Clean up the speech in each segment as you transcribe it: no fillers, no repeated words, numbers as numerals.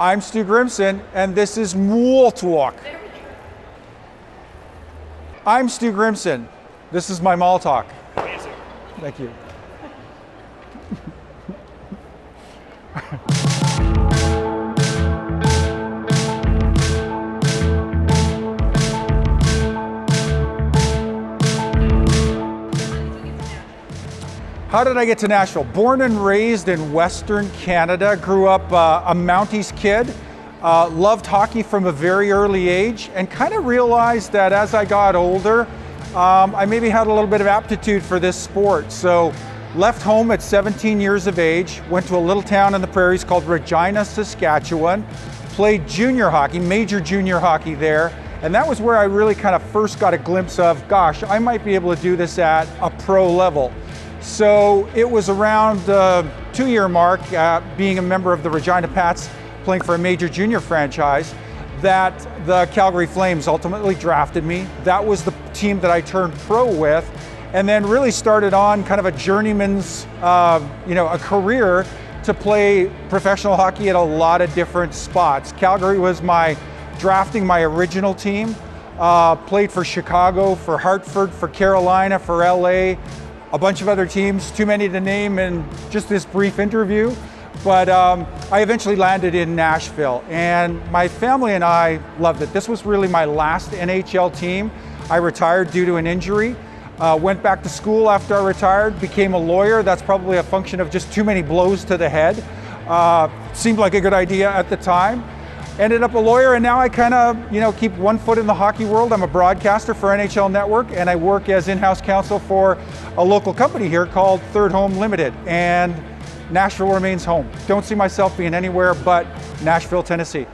I'm Stu Grimson, and this is mAll Talk. I'm Stu Grimson. This is my mAll Talk. Amazing. Thank you. How did I get to Nashville? Born and raised in Western Canada, grew up a Mounties kid, loved hockey from a very early age, and kind of realized that as I got older, I maybe had a little bit of aptitude for this sport. So left home at 17 years of age, went to a little town in the prairies called Regina, Saskatchewan, played junior hockey, major junior hockey there, and that was where I really kind of first got a glimpse of, gosh, I might be able to do this at a pro level. So it was around the 2-year mark, being a member of the Regina Pats, playing for a major junior franchise, that the Calgary Flames ultimately drafted me. That was the team that I turned pro with, and then really started on kind of a journeyman's, a career to play professional hockey at a lot of different spots. Calgary was my original team. Played for Chicago, for Hartford, for Carolina, for LA, a bunch of other teams, too many to name in just this brief interview. But I eventually landed in Nashville, and my family and I loved it. This was really my last NHL team. I retired due to an injury, went back to school after I retired, became a lawyer. That's probably a function of just too many blows to the head. Seemed like a good idea at the time. Ended up a lawyer, and now I kind of, keep one foot in the hockey world. I'm a broadcaster for NHL Network, and I work as in-house counsel for a local company here called Third Home Limited, and Nashville remains home. Don't see myself being anywhere but Nashville, Tennessee.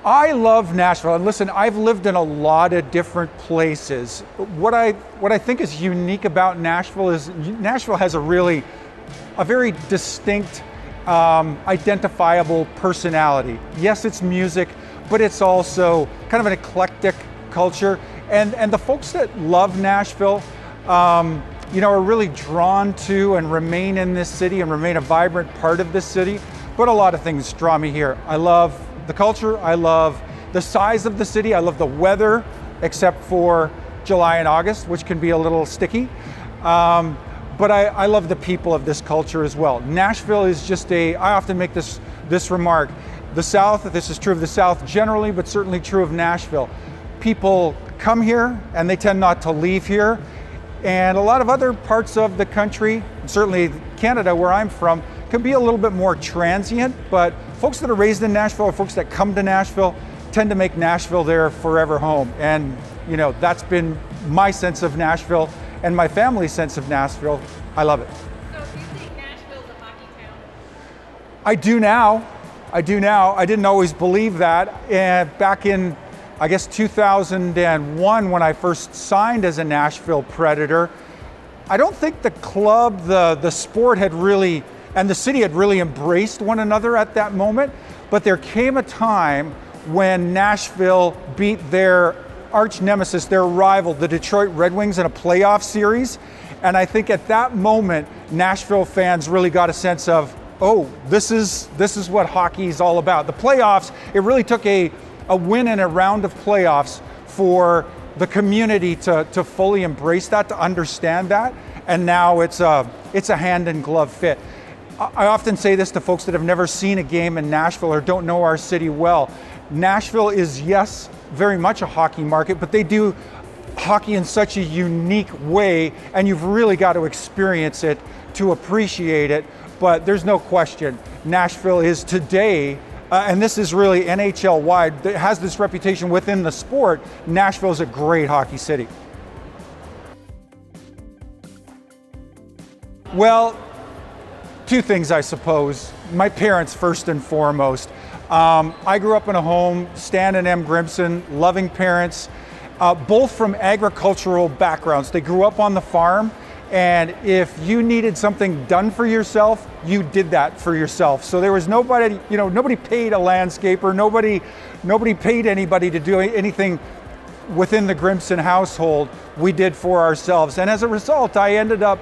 I love Nashville, and listen, I've lived in a lot of different places. What I think is unique about Nashville is Nashville has a very distinct, identifiable personality. Yes, it's music, but it's also kind of an eclectic culture. And the folks that love Nashville, are really drawn to and remain in this city and remain a vibrant part of this city. But a lot of things draw me here. I love the culture. I love the size of the city. I love the weather, except for July and August, which can be a little sticky. But I love the people of this culture as well. Nashville is I often make this remark, the South, this is true of the South generally, but certainly true of Nashville. People come here and they tend not to leave here. And a lot of other parts of the country, certainly Canada where I'm from, can be a little bit more transient, but folks that are raised in Nashville or folks that come to Nashville tend to make Nashville their forever home. And that's been my sense of Nashville and my family's sense of Nashville. I love it. So do you think Nashville's a hockey town? I do now. I didn't always believe that. And back in, 2001, when I first signed as a Nashville Predator, I don't think the club, the sport had really, and the city had really embraced one another at that moment. But there came a time when Nashville beat their arch nemesis, their rival, the Detroit Red Wings, in a playoff series. And I think at that moment, Nashville fans really got a sense of, oh, this is what hockey is all about. The playoffs, it really took a win in a round of playoffs for the community to fully embrace that, to understand that. And now it's a hand in glove fit. I often say this to folks that have never seen a game in Nashville or don't know our city well. Nashville is, yes, very much a hockey market, but they do hockey in such a unique way, and you've really got to experience it to appreciate it. But there's no question, Nashville is today, and this is really NHL wide, it has this reputation within the sport. Nashville is a great hockey city. Well, two things, I suppose. My parents, first and foremost. I grew up in a home, Stan and M. Grimson, loving parents, both from agricultural backgrounds. They grew up on the farm, and if you needed something done for yourself, you did that for yourself. So there was nobody, nobody paid a landscaper, nobody paid anybody to do anything within the Grimson household. We did for ourselves. And as a result, I ended up,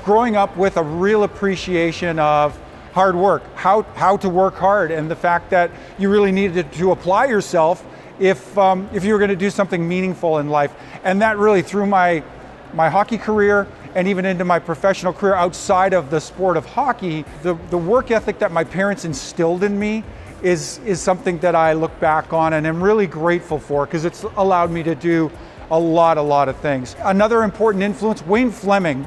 growing up with a real appreciation of hard work, how to work hard, and the fact that you really needed to apply yourself if you were going to do something meaningful in life. And that really, through my hockey career and even into my professional career outside of the sport of hockey, the work ethic that my parents instilled in me is something that I look back on and am really grateful for, because it's allowed me to do a lot of things. Another important influence, Wayne Fleming,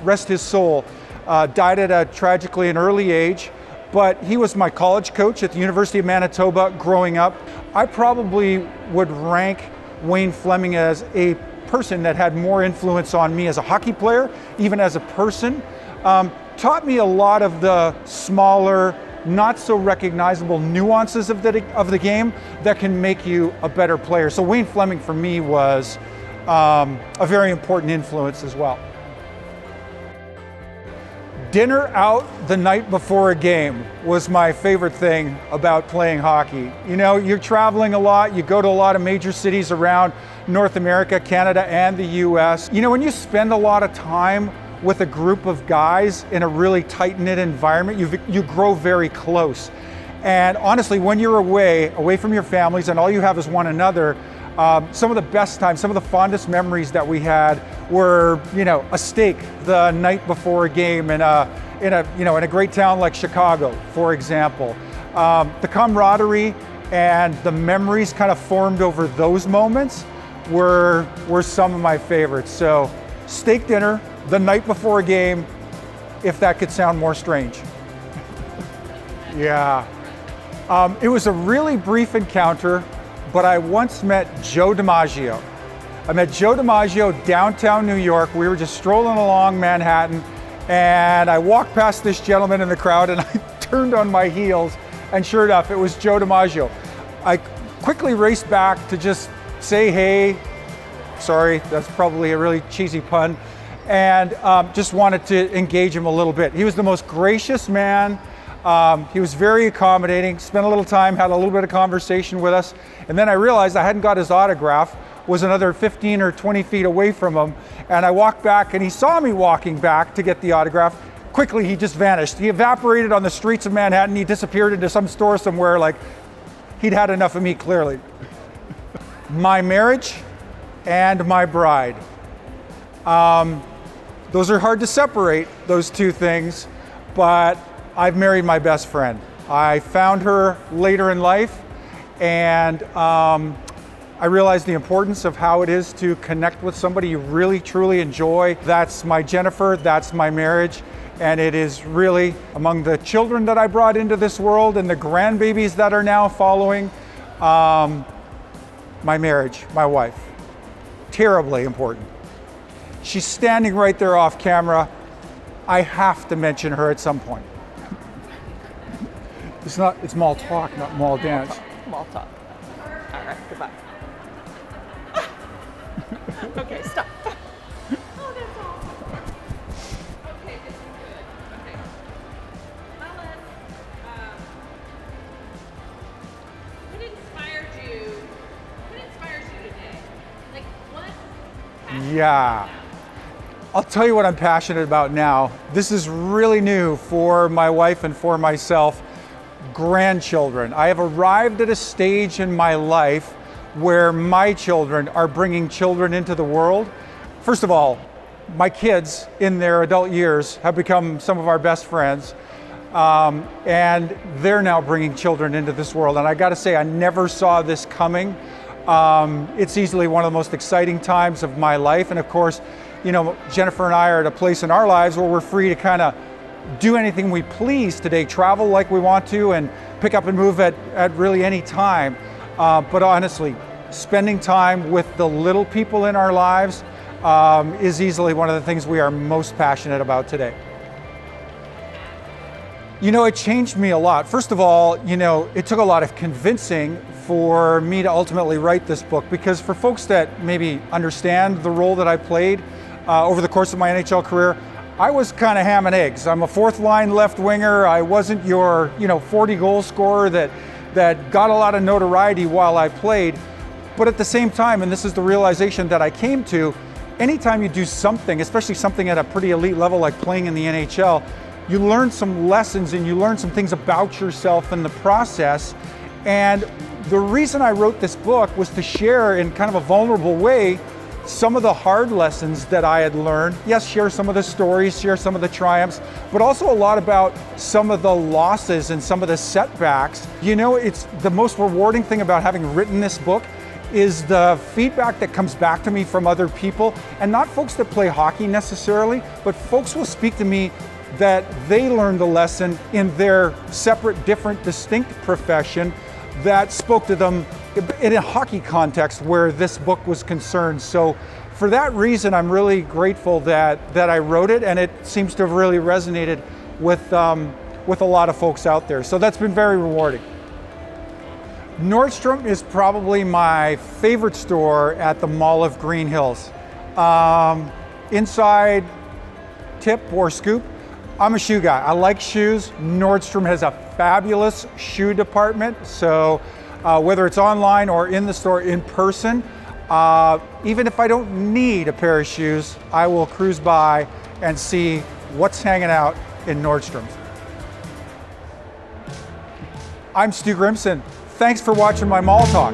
rest his soul, died at a tragically an early age, but he was my college coach at the University of Manitoba growing up. I probably would rank Wayne Fleming as a person that had more influence on me as a hockey player, even as a person. Taught me a lot of the smaller, not so recognizable nuances of the game that can make you a better player. So Wayne Fleming for me was a very important influence as well. Dinner out the night before a game was my favorite thing about playing hockey. You know, you're traveling a lot, you go to a lot of major cities around North America, Canada, and the US. You know, when you spend a lot of time with a group of guys in a really tight-knit environment, you grow very close. And honestly, when you're away from your families and all you have is one another, some of the best times, some of the fondest memories that we had were, you know, a steak the night before a game in a great town like Chicago, for example. The camaraderie and the memories kind of formed over those moments were some of my favorites. So steak dinner the night before a game, if that could sound more strange. Yeah. It was a really brief encounter, but I once met Joe DiMaggio. I met Joe DiMaggio downtown New York. We were just strolling along Manhattan, and I walked past this gentleman in the crowd, and I turned on my heels, and sure enough, it was Joe DiMaggio. I quickly raced back to just say hey. Sorry, that's probably a really cheesy pun. And just wanted to engage him a little bit. He was the most gracious man. He was very accommodating, spent a little time, had a little bit of conversation with us. And then I realized I hadn't got his autograph, was another 15 or 20 feet away from him. And I walked back and he saw me walking back to get the autograph. Quickly, he just vanished. He evaporated on the streets of Manhattan. He disappeared into some store somewhere, like he'd had enough of me, clearly. My marriage and my bride. Those are hard to separate, those two things, but I've married my best friend. I found her later in life, and I realized the importance of how it is to connect with somebody you really, truly enjoy. That's my Jennifer, that's my marriage, and it is really, among the children that I brought into this world and the grandbabies that are now following, my marriage, my wife. Terribly important. She's standing right there off camera. I have to mention her at some point. It's mall talk, not mall dance. Mall talk. All right, goodbye. Okay, stop. Oh, that's awesome. Okay, this is good. Okay. Alice, what inspires you today? Like, what? Yeah. I'll tell you what I'm passionate about now. This is really new for my wife and for myself. Grandchildren. I have arrived at a stage in my life where my children are bringing children into the world. First of all, my kids in their adult years have become some of our best friends, and they're now bringing children into this world. And I got to say, I never saw this coming. It's easily one of the most exciting times of my life. And of course, you know, Jennifer and I are at a place in our lives where we're free to kind of do anything we please today, travel like we want to, and pick up and move at really any time. But honestly, spending time with the little people in our lives is easily one of the things we are most passionate about today. You know, it changed me a lot. First of all, you know, it took a lot of convincing for me to ultimately write this book, because for folks that maybe understand the role that I played over the course of my NHL career, I was kind of ham and eggs. I'm a fourth line left winger. I wasn't your, 40 goal scorer that got a lot of notoriety while I played. But at the same time, and this is the realization that I came to, anytime you do something, especially something at a pretty elite level like playing in the NHL, you learn some lessons and you learn some things about yourself in the process. And the reason I wrote this book was to share in kind of a vulnerable way some of the hard lessons that I had learned. Yes, share some of the stories, share some of the triumphs, but also a lot about some of the losses and some of the setbacks. You know, it's the most rewarding thing about having written this book is the feedback that comes back to me from other people, and not folks that play hockey necessarily, but folks will speak to me that they learned the lesson in their separate, different, distinct profession that spoke to them in a hockey context where this book was concerned. So for that reason, I'm really grateful that I wrote it, and it seems to have really resonated with a lot of folks out there. So that's been very rewarding. Nordstrom is probably my favorite store at the Mall of Green Hills. Inside tip or scoop, I'm a shoe guy. I like shoes. Nordstrom has a fabulous shoe department. So whether it's online or in the store in person, even if I don't need a pair of shoes, I will cruise by and see what's hanging out in Nordstrom's. I'm Stu Grimson. Thanks for watching my mall talk.